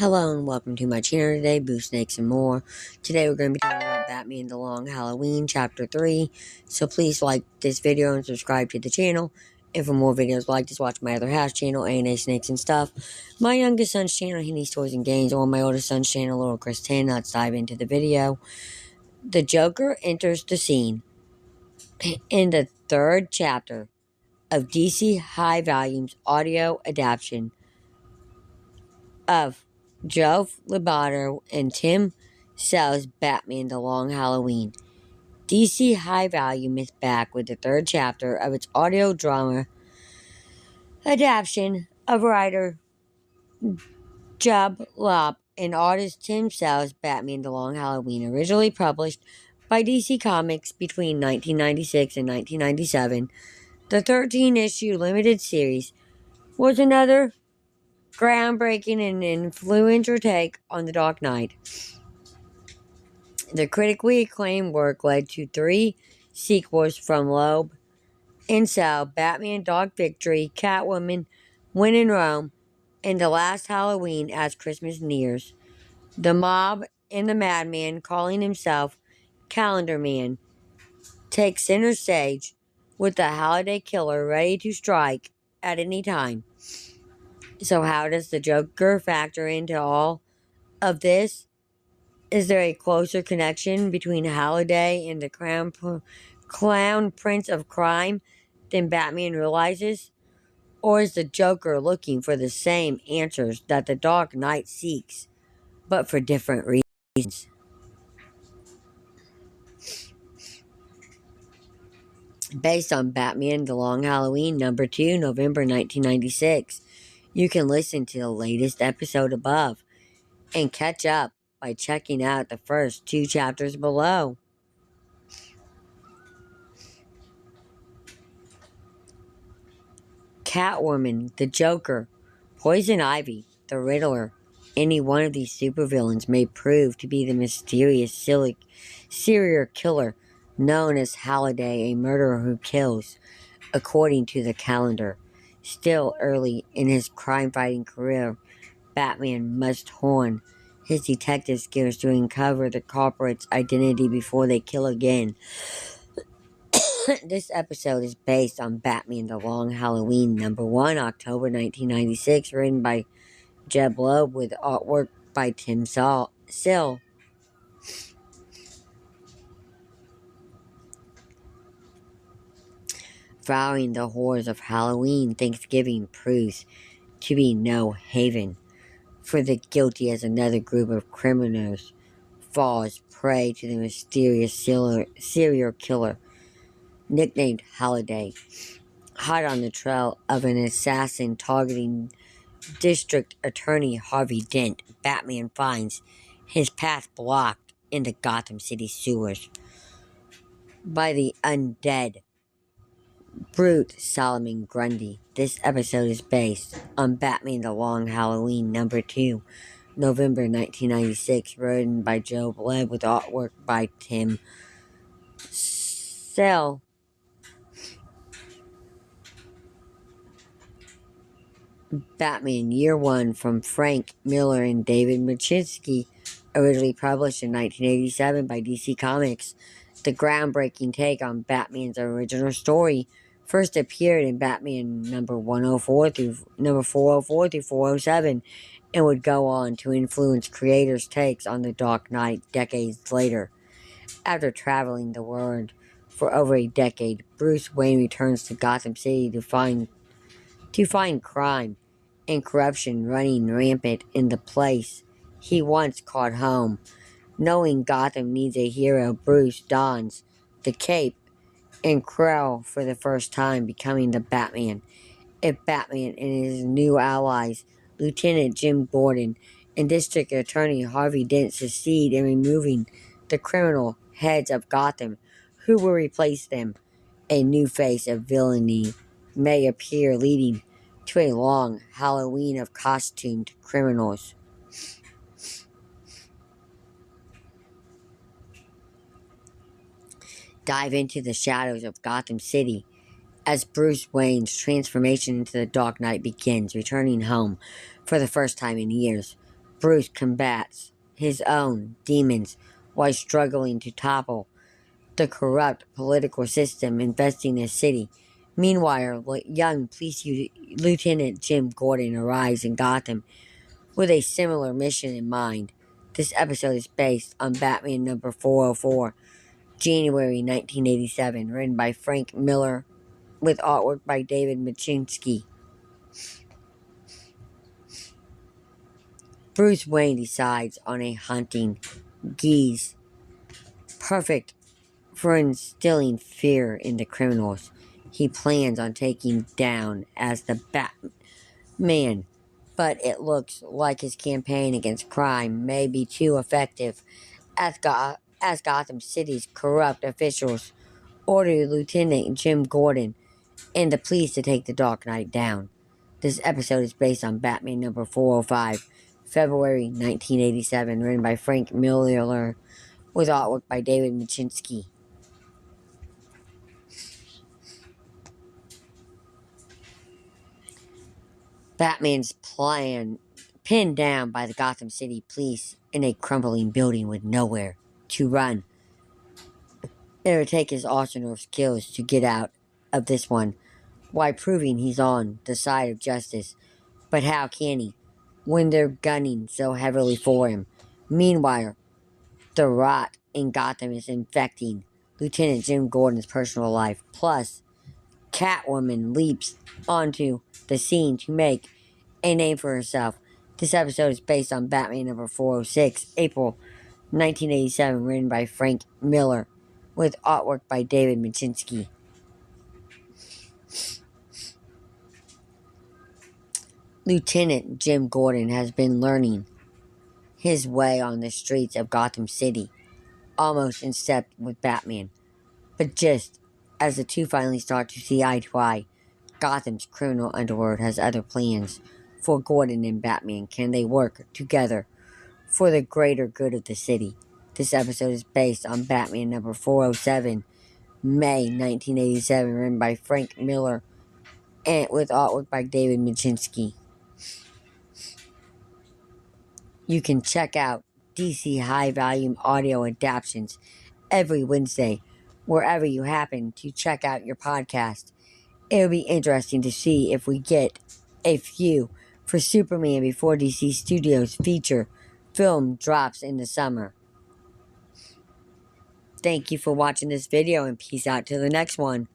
Hello and welcome to my channel today, Boo Snakes and More. Today we're going to be talking about Batman The Long Halloween, Chapter 3. So please like this video and subscribe to the channel. And for more videos like this, watch my other house channel, A&A Snakes and Stuff. My youngest son's channel, Henny's Toys and Games, or my oldest son's channel, Little Chris 10. Let's dive into the video. The Joker enters the scene in the third chapter of DC High Volume's audio adaptation of Joe Lobato and Tim Sale's Batman The Long Halloween. DC High Volume is back with the third chapter of its audio drama adaptation of writer Job Lopp and artist Tim Sale's Batman The Long Halloween, originally published by DC Comics between 1996 and 1997. The 13-issue limited series was another groundbreaking and influential take on The Dark Knight. The critically acclaimed work led to 3 sequels from Loeb and Sal: Batman Dark Victory, Catwoman, When in Rome, and The Last Halloween as Christmas nears. The mob and the madman, calling himself Calendar Man, takes center stage with the holiday killer ready to strike at any time. So how does the Joker factor into all of this? Is there a closer connection between Halliday and the clown prince of crime than Batman realizes? Or is the Joker looking for the same answers that the Dark Knight seeks, but for different reasons? Based on Batman The Long Halloween #2, November 1996, you can listen to the latest episode above and catch up by checking out the first 2 chapters below. Catwoman, the Joker, Poison Ivy, the Riddler. Any one of these supervillains may prove to be the mysterious serial killer known as Halliday, a murderer who kills, according to the calendar. Still early in his crime-fighting career, Batman must hone his detective skills to uncover the culprit's identity before they kill again. This episode is based on Batman The Long Halloween #1, October 1996, written by Jeb Loeb with artwork by Tim Sale. Following the horrors of Halloween, Thanksgiving proves to be no haven for the guilty as another group of criminals falls prey to the mysterious serial killer nicknamed Halliday. Hot on the trail of an assassin targeting District Attorney Harvey Dent, Batman finds his path blocked in the Gotham City sewers by the undead brute Solomon Grundy. This episode is based on Batman The Long Halloween #2, November 1996, written by Joe Loeb with artwork by Tim Sale. Batman Year One from Frank Miller and David Machinsky, originally published in 1987 by DC Comics. The groundbreaking take on Batman's original story first appeared in Batman #404 through 407, and would go on to influence creators' takes on the Dark Knight decades later. After traveling the world for over a decade, Bruce Wayne returns to Gotham City to find crime and corruption running rampant in the place he once called home. Knowing Gotham needs a hero, Bruce dons the cape and crow for the first time, becoming the Batman. If Batman and his new allies, Lieutenant Jim Gordon and District Attorney Harvey Dent, succeed in removing the criminal heads of Gotham, who will replace them? A new face of villainy may appear, leading to a long Halloween of costumed criminals. Dive into the shadows of Gotham City as Bruce Wayne's transformation into the Dark Knight begins, returning home for the first time in years. Bruce combats his own demons while struggling to topple the corrupt political system investing in the city. Meanwhile, young Lieutenant Jim Gordon arrives in Gotham with a similar mission in mind. This episode is based on Batman number 404, January 1987, written by Frank Miller with artwork by David Machinsky. Bruce Wayne decides on a hunting geese, perfect for instilling fear into criminals he plans on taking down as the Batman. But it looks like his campaign against crime may be too effective as Gotham City's corrupt officials order Lieutenant Jim Gordon and the police to take the Dark Knight down. This episode is based on Batman number 405, February 1987, written by Frank Miller with artwork by David Machinsky. Batman's plan pinned down by the Gotham City police in a crumbling building with nowhere to run. It would take his arsenal of skills to get out of this one while proving he's on the side of justice. But how can he when they're gunning so heavily for him? Meanwhile, the rot in Gotham is infecting Lieutenant Jim Gordon's personal life. Plus, Catwoman leaps onto the scene to make a name for herself. This episode is based on Batman number 406, April 1987, written by Frank Miller, with artwork by David Machinsky. Lieutenant Jim Gordon has been learning his way on the streets of Gotham City, almost in step with Batman. But just as the two finally start to see eye to eye, Gotham's criminal underworld has other plans for Gordon and Batman. Can they work together for the greater good of the city? This episode is based on Batman number 407, May 1987, written by Frank Miller and with artwork by David Machinsky. You can check out DC High Volume Audio Adaptions every Wednesday, wherever you happen to check out your podcast. It'll be interesting to see if we get a few for Superman before DC Studios feature film drops in the summer. Thank you for watching this video and peace out to the next one.